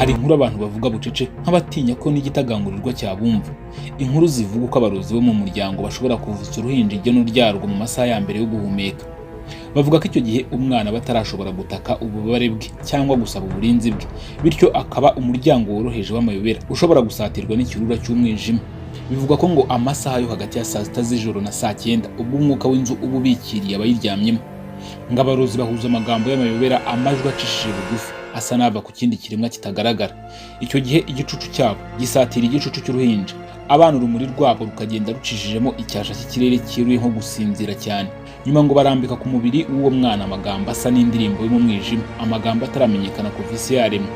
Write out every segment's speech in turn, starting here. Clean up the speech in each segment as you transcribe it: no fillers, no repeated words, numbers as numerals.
hari inkuru abantu bavuga bucece nk'abatinya ko n'igitagangurirwa cyabumva. Inkuru zivuga uko abarozi bo mu muryango bashobora kuvutsa uruhinja igeno ryarwo mu masaha ya mbere yo guhumeka. Bavuga ko icyo gihe umwana batarashobora gutaka ububabare bwe cyangwa gusaba uburinzi bwe, bityo akaba umuryango woroheje w'amayobera ushobora gusatirwa n'ikirura cy'umwijima. Bivuga ko ngo amasaha yo hagati ya saa sita z'ijoro na saa 9 ubwo umwuka w'inzu uba ubikiriye abayiryamyemo, ngo abarozi bahuza amagambo y'amayobera, amajwi acishije bugufi asa n'ava ku kindi kiremwa kitagaragara. Icyo gihe igicucu cyabo gisatira igicucu cy'uruhinja, abana urumuri rwabo rukagenda rucishijemo icyasha cy'ikirere cyiruye nko gusinzira cyane. Nyuma ngo barambika ku mubiri w'uwo mwana amagambo asa n'indirimbo yo mu mwijima, amagambo ataramenyekana kuva isi yaremwa.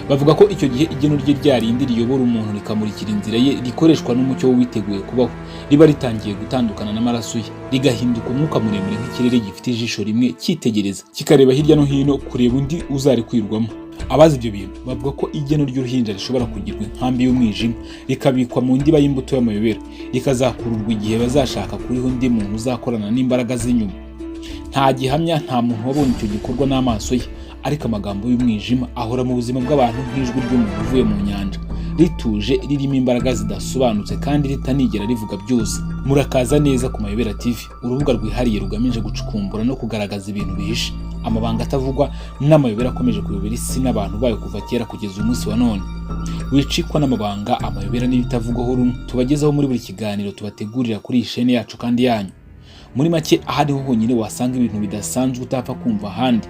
Bavuga ko icyo gihe igeno rye ryarindi riyobora umuntu rikamurikira inzira ye, rikoreshwa n'umucyo witeguye kubaho, riba ritangiye gutandukana n'amaraso ye, rigahinduka umwuka muremure nk'ikirere gifite ijisho rimwe cyitegereza kikareba hirya no hino kureba undi uzarikwirwamo. Abazi ibyo bintu bavuga ko igeno ry'uruhinja rishobora kugirwa inkambi y'umwijima, rikabikwa mu ndiba y'imbuto y'amayobera, rikazakururwa igihe bazashaka kuriho undi muntu uzakorana n'imbaraga z'inyuma. Nta gihamya, nta muntu wabonye icyo gikorwa n'amaso ye, ariko amagambo y'umwijima ahora mu buzima bw'abantu nk'ijwi ry'umuntu uvuye mu nyanja, rituje, ririmo imbaraga zidasobanutse kandi ritanigera rivuga byose. Murakaza neza ku Mayobera TV, urubuga rwihariye rugamije gucukumbura no kugaragaza ibintu bihishe, amabanga atavugwa n'amayobera akomeje kuyobera isi n'abantu bayo kuva kera kugeza umunsi wa none. Wicikwa n'amabanga, amayobera n'ibitavugwaho rumwe tubagezaho muri buri kiganiro tubategurira kuri iyi chaîne yacu kandi yanyu. Muri make ahariho honyine wasanga ibintu bidasanzwe utapfa kumva ahandi.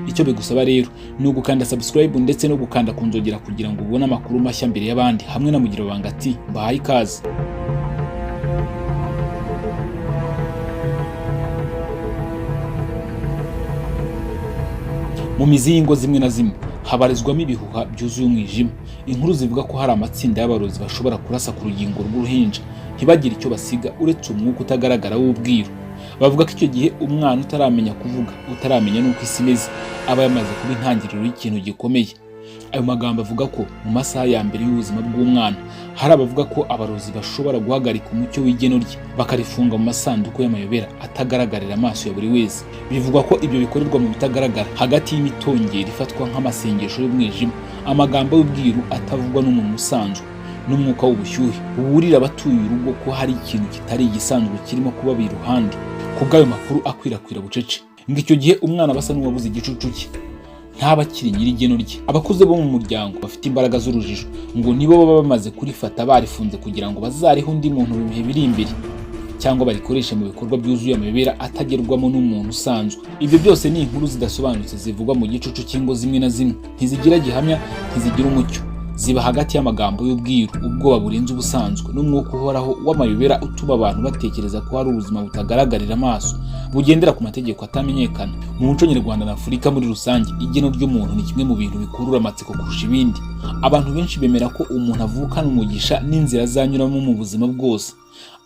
Icyo bigusaba rero ni ugukanda subscribe ndetse no gukanda ku nzogera kugira ngo ubone amakuru mashya mbere y'abandi, hamwe na Mugirabanga ati mbahaye ikaze. Mu mizi y'ingo zimwe na zimwe habarizwamo ibihuha byuzuye umwijima. Inkuru zivuga ko hari amatsinda y'abarozi bashobora kurasa ku rugingo rw'uruhinja ntibagire icyo basiga uretse umwuka utagaragara w'ubwiru. Bavuga ko icyo gihe umwana utaramenya kuvuga, utaramenya n'uko isi imeze, aba yamaze kuba intangiriro y'ikintu gikomeye. Ayo magambo avuga ko mu masaha ya mbere y'ubuzima bw'umwana hari abavuga ko abarozi bashobora guhagarika umucyo w'igeno rye, bakarifunga mu masanduku y'amayobera atagaragarira amaso ya buri wese. Bivugwa ko ibyo bikorerwa mu bitagaragara, hagati y'imitongero ifatwa nk'amasengesho y'umwijima, amagambo y'ubwiru atavugwa n'umuntu usanzwe, n'umwuka w'ubushyuhe uburira abatuye urugo ko hari ikintu kitari igisanzwe kirimo kubaba iruhande. Kubw'ayo makuru akwirakwira bucece, ngo icyo gihe umwana basa n'uwabuze igicucu cye, ntaba akiri nyir'igeno rye. Abakuze bo mu muryango bafite imbaraga z'urujijo ngo nibo baba bamaze kurifata barifunze kugira ngo bazariho undi muntu mu bihe biri imbere, cyangwa barikoreshe mu bikorwa byuzuye amayobera atagerwamo n'umuntu usanzwe. Ibyo byose ni inkuru zidasobanutse zivugwa mu gicucu cy'ingo zimwe na zimwe, ntizigira gihamya, ntizigira umucyo, ziba hagati y'amagambo y'ubwiru, ubwoba burenze ubusanzwe, n'umwuka uhoraho w'amayobera utuma abantu batekereza ko hari ubuzima butagaragarira amaso, bugendera ku mategeko atamenyekana. Mu muco nyarwanda na Afurika muri rusange, igeno ry'umuntu ni kimwe mu bintu bikurura amatsiko kurusha ibindi. Abantu benshi bemera ko umuntu avukana umugisha n'inzira azanyuramo mu buzima bwose,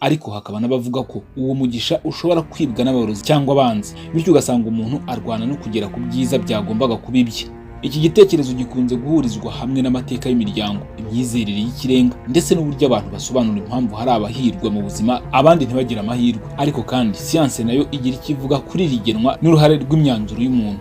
ariko hakaba n'abavuga ko uwo mugisha ushobora kwibwa n'abarozi cyangwa abanzi, bityo ugasanga umuntu arwana no kugera ku byiza byagombaga kuba ibye. Iki gitekerezo gikunze guhurizwa hamwe n'amateka y'imiryango, imyizerere y'ikirenga, ndetse n'uburyo abantu basobanura impamvu hari abahirwa mu buzima abandi ntibagire amahirwe. Ariko kandi siyanse nayo igira ikivuga kuri rigenwa n'uruhare rw'imyanzuro y'umuntu.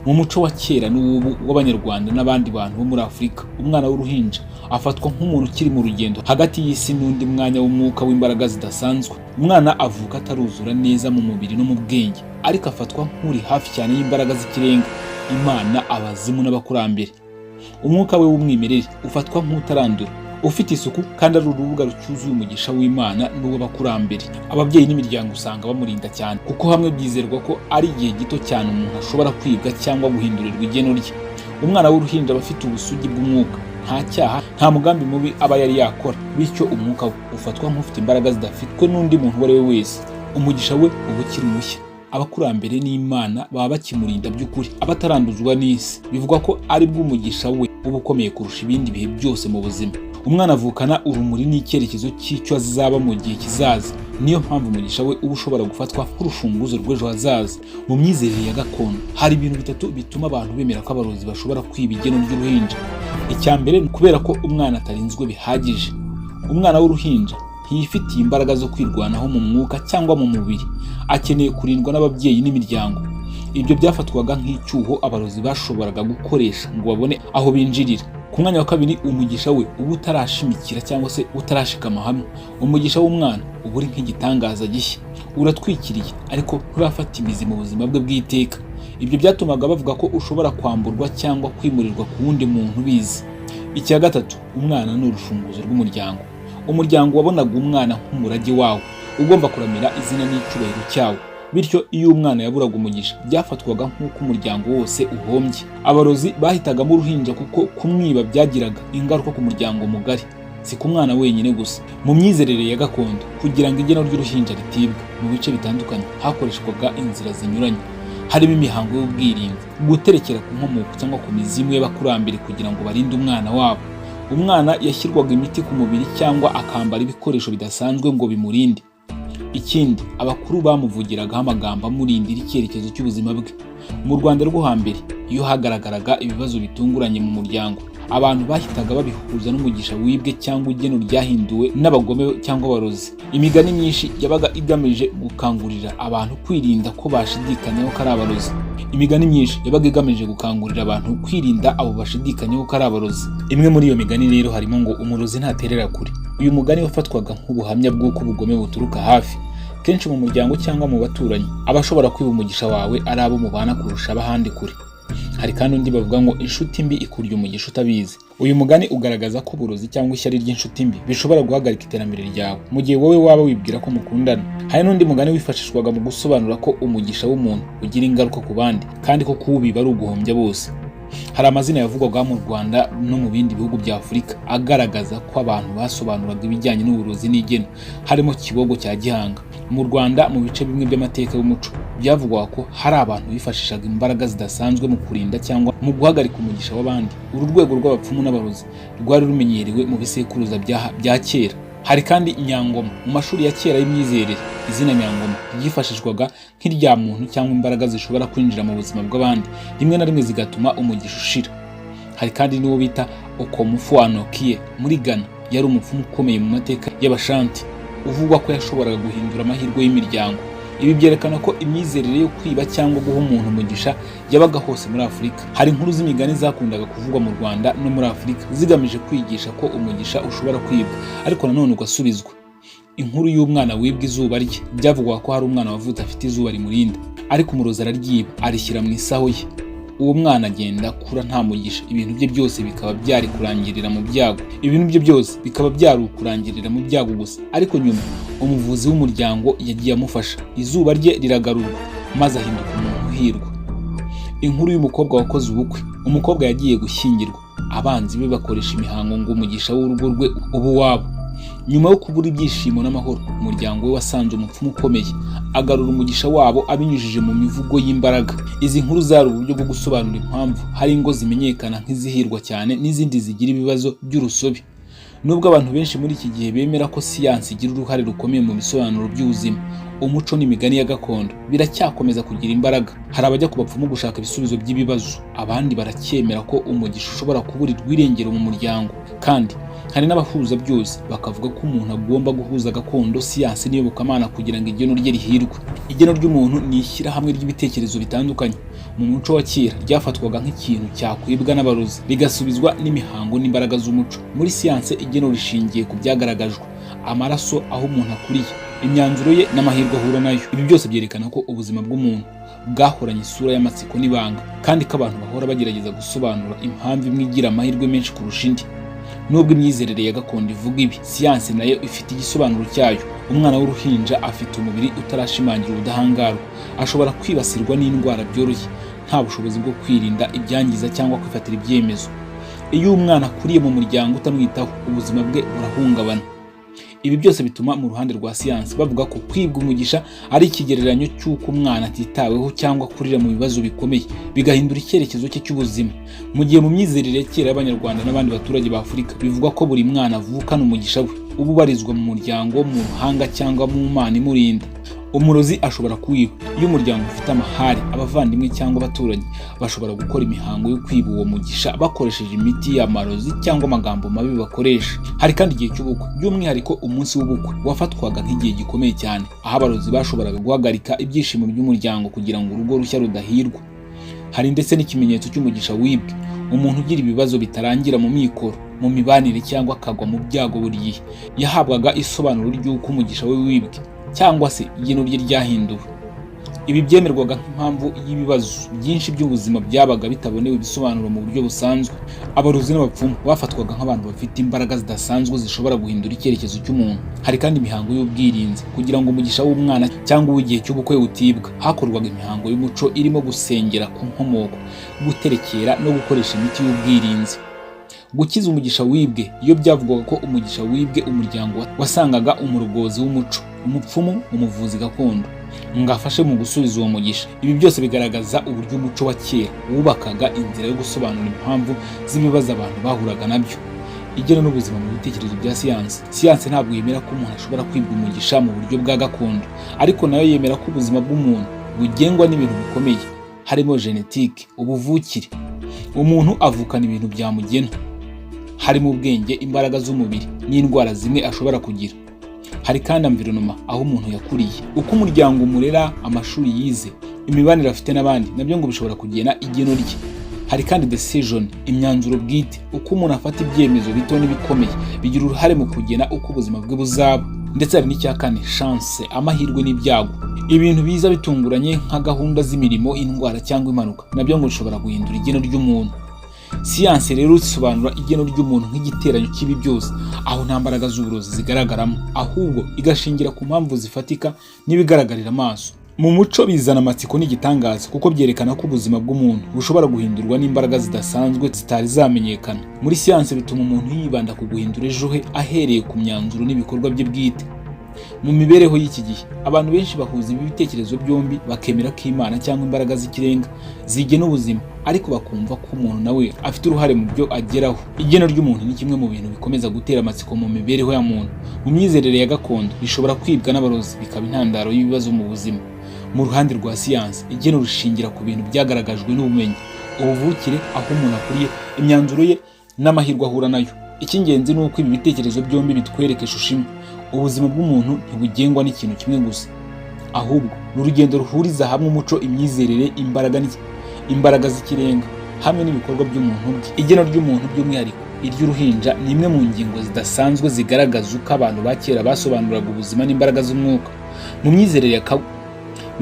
Mu muco wa kera n'ubu w'Abanyarwanda n'abandi bantu bo muri Afurika, umwana w'uruhinja afatwa nk'umuntu ukiri mu rugendo hagati y'isi n'undi mwanya w'umwuka w'imbaraga zidasanzwe. Umwana avuka ataruzura neza mu mubiri no mu bwenge, ariko afatwa nk'uri hafi cyane y'imbaraga z'ikirenga, Imana, abazimu n'abakurambere. Umwuka we w'umwimerere ufatwa nk'utarandura, ufite isuku, kandi ari urubuga rucyuzuye umugisha w'Imana n'uw'abakurambere. Ababyeyi n'imiryango usanga bamurinda cyane, kuko hamwe byizerwa ko ari igihe gito cyane umuntu ashobora kwibwa cyangwa guhindurirwa igeno rye. Umwana w'uruhinja aba afite ubusugi bw'umwuka, nta cyaha, nta mugambi mubi aba yari yakora, bityo umwuka we ufatwa nk'ufite imbaraga zidafitwe n'undi muntu uwo ari we wese. Umugisha we uba ukiri mushya. Abakurambere n'Imana baba bakimurinda by'ukuri, abataranduzwa n'isi. Bivugwa ko ari bw'umugisha we uba ukomeye kurusha ibindi bihe byose mu buzima. Umwana avukana urumuri n'icyerekezo cy'icyo azaba mu gihe kizaza. Niyo mpamvu umugisha we uba ushobora gufatwa nk'urufunguzo rw'ejo hazaza. Mu myizerere ya gakondo hari ibintu bitatu bituma abantu bemera ko abarozi bashobora kwiba igeno ry'uruhinja. Icya mbere ni kubera ko umwana atarinzwe bihagije. Umwana w'uruhinja ntiyifitiye imbaraga zo kwirwanaho mu mwuka cyangwa mu mubiri, akeneye kurindwa n'ababyeyi n'imiryango. Ibyo byafatwaga nk'icyuho abarozi bashoboraga gukoresha ngo babone aho binjirira. Ku mwanya wa kabiri, umugisha we uba utarashimikira cyangwa se utarashikama hamwe. Umugisha w'umwana uba uri nk'igitangaza gishya, uratwikiriye ariko nturafata imizi mu buzima bwe bw'iteka. Ibyo byatumaga bavuga ko ushobora kwamburwa cyangwa kwimurirwa ku wundi muntu ubizi. Icya gatatu, umwana ni urufunguzo rw'umuryango. Umuryango wabonaga umwana nk'umurage wawo, ugomba kuramira izina n'icyubahiro cyawo. Bityo iyo umwana yaburaga umugisha, byafatwaga nk'uko umuryango wose uhombye. Abarozi bahitagamo uruhinja kuko kumwiba byagiraga ingaruka ku muryango mugari, si ku mwana wenyine gusa. Mu myizerere ya gakondo, kugira ngo igeno ry'uruhinja ritibwa, mu bice bitandukanye hakoreshwaga inzira zinyuranye, harimo imihango y'ubwirinzi, guterekera ku nkomoko cyangwa ku mizimu y'abakurambere kugira ngo barinde umwana wabo. Umwana yashyirwaga imiti ku mubiri cyangwa akambara ibikoresho bidasanzwe ngo bimurinde. Ikindi, abakuru bamuvugiragaho amagambo amurindira icyerekezo cy'ubuzima bwe. Mu Rwanda rwo hambere, iyo hagaragaraga ibibazo bitunguranye mu muryango, abantu bahitaga babihuza n'umugisha wibwe cyangwa igeno ryahinduwe n'abagome cyangwa abarozi. Imigani myinshi yabaga igamije gukangurira abantu kwirinda ko bashidikanyaho ko ari abarozi. Abo bashidikanyaho ko ari abarozi. Imwe muri iyo migani rero harimo ngo umurozi ntaterera kure. Uyu mugani wafatwaga nk'ubuhamya bw'uko ubugome buturuka hafi. Kenshi mu muryango cyangwa mu baturanyi, abashobora kwiba umugisha wawe ari abo mubana kurusha abahandi kure. Hari kandi undi bavuga ngo inshuti mbi ikurya umugisha utabizi. Uyu mugani ugaragaza ko uburozi cyangwa ishyari ry'inshuti mbi bishobora guhagarika iterambere ryawe mu gihe wowe waba wibwira ko mukundana. Hari n'undi mugani wifashishwaga mu gusobanura ko umugisha w'umuntu ugira ingaruka ku bandi kandi ko kuwubiba ari uguhombya bose. Hari amazina yavugwaga mu Rwanda no mu bindi bihugu bya Afurika agaragaza ko abantu basobanuraga ibijyanye n'uburozi n'igeno, harimo Kibogo cya Gihanga. Mu Rwanda, mu bice bimwe by'amateka y'umuco, byavugwaga ko hari abantu bifashishaga imbaraga zidasanzwe mu kurinda cyangwa mu guhagarika umugisha w'abandi. Uru rwego rw'abapfumu n'abarozi rwari rumenyerewe mu bisekuruza bya kera. Hari kandi Nyangoma. Mu mashuri ya kera y'imyizerere, izina Nyangoma ryifashishwaga nk'irya muntu cyangwa imbaraga zishobora kwinjira mu buzima bw'abandi, rimwe na rimwe zigatuma umugisha ushira. Hari kandi n'uwo bita Okomufu Anokie muri Ghana, yari umupfumu ukomeye mu mateka y'Abashanti, uvugwa ko yashoboraga guhindura amahirwe y'imiryango. Ibi byerekana ko imyizerere yo kwiba cyangwa guha umuntu umugisha yabaga hose muri Afurika. Hari inkuru z'imigani zakundaga kuvugwa mu Rwanda no muri Afurika zigamije kwigisha ko umugisha ushobora kwibwa ariko nanone ugasubizwa. Inkuru y'umwana wibwa izuba rye. Byavugwaga ko hari umwana wavutse afite izuba rimurinda, ariko umurozi araryiba arishyira mu isaho ye. Uwo mwana agenda akura nta mugisha, ibintu bye byose bikaba byari kurangirira mu byago gusa. Ariko nyuma umuvuzi w'umuryango yagiye amufasha, izuba rye riragarurirwa maze ahinduka umuntu uhirwa. Inkuru y'umukobwa wakoze ubukwe. Umukobwa yagiye gushyingirwa, abanzi be bakoresha imihango ngo umugisha w'urugo rwe ubu wabo. Nyuma yo kubura ibyishimo n'amahoro, umuryango we wasanze umupfumu ukomeye, agarura umugisha wabo abinyujije mu mivugo y'imbaraga. Izi nkuru zari uburyo bwo gusobanura impamvu hari ingo zimenyekana nk'izihirwa cyane n'izindi zigira ibibazo by'urusobe. Nubwo abantu benshi muri iki gihe bemera ko siyansi igira uruhare rukomeye mu bisobanuro by'ubuzima, umuco n'imigani ya gakondo biracyakomeza kugira imbaraga. Hari abajya ku bapfumu gushaka ibisubizo by'ibibazo, abandi baracyemera ko umugisha ushobora kuburirwa irengero mu muryango. Kandi hari n'abahuza byose, bakavuga ko umuntu agomba guhuza gakondo, siyansi n'iyobokamana kugira ngo igeno rye rihirwe. Igeno ry'umuntu ni ishyirahamwe ry'ibitekerezo bitandukanye. Mu muco wa kera ryafatwaga nk'ikintu cyakwibwa n'abarozi, rigasubizwa n'imihango n'imbaraga z'umuco. Muri siyansi, igeno rishingiye ku byagaragajwe, amaraso, aho umuntu akuriye, imyanzuro ye n'amahirwe ahura nayo. Ibi byose byerekana ko ubuzima bw'umuntu bwahoranye isura y'amatsiko n'ibanga, kandi ko abantu bahora bagerageza gusobanura impamvu imwe igira amahirwe menshi kurusha indi. Nubwo imyizerere ya gakondo ivuga ibi, siyansi nayo ifite igisobanuro cyayo. Umwana w'uruhinja afite umubiri utarashimangira ubudahangarwa, ashobora kwibasirwa n'indwara byoroshye, nta bushobozi bwo kwirinda ibyangiza cyangwa kwifatira ibyemezo. Iyo umwana akuriye mu muryango utamwitaho, ubuzima bwe burahungabana. Ibi byose bituma mu ruhande rwa siyansi bavuga ko kwibwa umugisha ari ikigereranyo cy'uko umwana atitaweho cyangwa kurira mu bibazo bikomeye, bigahindura icyerekezo cye cy'ubuzima. Mu gihe mu myizerere kera y'Abanyarwanda n'abandi baturage ba Afurika bivugwa ko buri mwana avukana umugisha we, uba ubarizwa mu muryango, mu ruhanga cyangwa mu Mana imurinda. Umurozi ashobora kuwiba. Iyo umuryango ufite amahari, abavandimwe cyangwa abaturanyi bashobora gukora imihango yo kwiba uwo mugisha bakoresheje imiti y'amarozi cyangwa amagambo mabi bakoresha. Hari kandi igihe cy'ubukwe, by'umwihariko umunsi w'ubukwe wafatwaga nk'igihe gikomeye cyane, aho abarozi bashoboraga guhagarika ibyishimo by'umuryango kugira ngo urugo rushya rudahirwa. Hari ndetse n'ikimenyetso cy'umugisha wibwe. umuntu ugira ibibazo bitarangira mu mikoro, mu mibanire cyangwa akagwa mu byago buri gihe yahabwaga isobanuro ry'uko umugisha we wibwe cyangwa se igeno rye ryahinduwe. Ibi byemerwaga nk'impamvu y'ibibazo byinshi by'ubuzima byabaga bitabonewe ibisobanuro mu buryo busanzwe. Abarozi n'abapfumu bafatwaga nk'abantu bafite imbaraga zidasanzwe zishobora guhindura icyerekezo cy'umuntu. Hari kandi imihango y'ubwirinzi kugira ngo umugisha w'umwana cyangwa uw'igihe cy'ubukwe utibwa. Hakorwaga imihango y'umuco irimo gusengera ku nkomoko, guterekera no gukoresha imiti y'ubwirinzi. Gukiza umugisha wibwe, iyo byavugwaga ko umugisha wibwe, umuryango wasangaga umurogozi w'umuco, umupfumu, umuvuzi gakondo ngo afashe mu gusubiza uwo mugisha. Ibi byose bigaragaza uburyo umuco wa kera wubakaga inzira yo gusobanura impamvu z'ibibazo abantu bahuraga nabyo. Igena n'ubuzima mu bitekerezo bya siyansi. Siyansi ntabwo yemera ko umuntu ashobora kwibwa umugisha mu buryo bwa gakondo, ariko nayo yemera ko ubuzima bw'umuntu bugengwa n'ibintu bikomeye, harimo genetike, ubuvukire. Umuntu avukana ibintu byamugena, harimo ubwenge, imbaraga z'umubiri n'indwara zimwe ashobora kugira. Hari kandi environment, aho umuntu yakuriye, uko umuryango umurera, amashuri yize, imibanire afite n'abandi, nabyo ngo bishobora kugena igeno rye. Hari kandi decision, imyanzuro bwite, uko umuntu afata ibyemezo bito n'ibikomeye bigira uruhare mu kugena uko ubuzima bwe buzaba. Ndetse hari n'icya kane, chance, amahirwe n'ibyago, ibintu biza bitunguranye nka gahunda z'imirimo, indwara cyangwa impanuka, nabyo ngo bishobora guhindura igeno ry'umuntu. Siyanse rero isobanura igeno ry'umuntu nk'igiteranyo cy'ibi byose, aho nta mbaraga z'uburozi zigaragaramo, ahubwo igashingira ku mpamvu zifatika n'ibigaragarira amaso. Mu muco bizana amatsiko n'igitangaza, kuko byerekana ko ubuzima bw'umuntu bushobora guhindurwa n'imbaraga zidasanzwe zitari zamenyekana. Muri siyanse bituma umuntu yibanda ku guhindura ejo he ahereye ku myanzuro n'ibikorwa bye bwite. Mu mibereho y'iki gihe, abantu benshi bahuza ibi bitekerezo byombi, bakemera ko Imana cyangwa imbaraga z'ikirenga zigena ubuzima, ariko bakumva ko umuntu nawe afite uruhare mu byo ageraho. Igeno ry'umuntu ni kimwe mu bintu bikomeza gutera amatsiko mu mibereho ya muntu. Mu myizerere ya gakondo bishobora kwibwa n'abarozi bikaba intandaro y'ibibazo mu buzima. Mu ruhande rwa siyansi, igeno rishingira ku bintu byagaragajwe n'ubumenyi, ubuvukire, aho umuntu akuriye, imyanzuro ye n'amahirwe ahura nayo. Icy'ingenzi ni uko ibi bitekerezo byombi bitwereka ishusho imwe. Ubuzima bw'umuntu ntibugengwa n'ikintu kimwe gusa, ahubwo ni urugendo ruhuriza hamwe umuco, imyizerere, imbaraga z'ikirenga hamwe n'ibikorwa by'umuntu bwe. Igeno ry'umuntu by'umwihariko iry'uruhinja ni imwe mu ngingo zidasanzwe zigaragaza uko abantu ba kera basobanuraga ubuzima n'imbaraga z'umwuka. Mu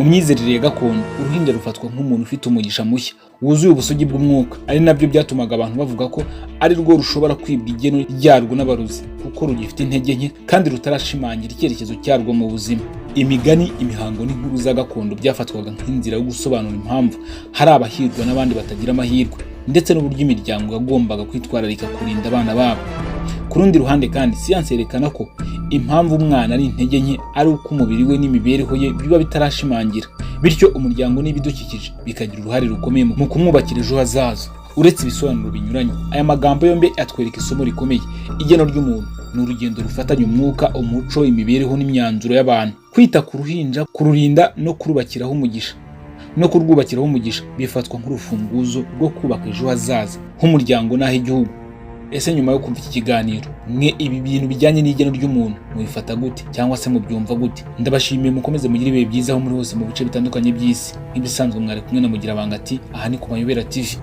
myizerere ya gakondo, uruhinja rufatwa nk'umuntu ufite umugisha mushya wuzuye ubusugi bw'umwuka, ari nabyo byatumaga abantu bavuga ko ari rwo rushobora kwibwa igeno ryarwo n'abarozi, kuko rugifite intege nke kandi rutarashimangira icyerekezo cyarwo mu buzima. Imigani, imihango n'inkuru za gakondo byafatwaga nk'inzira yo gusobanura impamvu hari abahirwa n'abandi batagira amahirwe, ndetse n'uburyo imiryango yagombaga kwitwararika kurinda abana babo. Ku rundi ruhande kandi, siyansi yerekana ko impamvu umwana ari intege nke ari uko umubiri we n'imibereho ye biba bitarashimangira, bityo umuryango n'ibidukikije bikagira uruhare rukomeye mu kumwubakira ejo hazaza. Uretse ibisobanuro binyuranye, aya magambo yombi atwereka isomo rikomeye. Igeno ry'umuntu ni urugendo rufatanya umwuka, umuco, imibereho n'imyanzuro y'abantu. Kwita ku ruhinja, kururinda no kurwubakiraho umugisha bifatwa nk'urufunguzo rwo kubaka ejo hazaza h'umuryango n'ah'igihugu. Ese nyuma yo kumva iki kiganiro, mwe ibi bintu bijyanye n'igeno ry'umuntu mubifata gute cyangwa se mubyumva gute? Ndabashimiye, mukomeze mugire ibihe byiza aho muri hose mu bice bitandukanye by'isi. Nk'ibisanzwe mwari kumwe na Mugirabanga ati, aha ni ku Mayobera TV.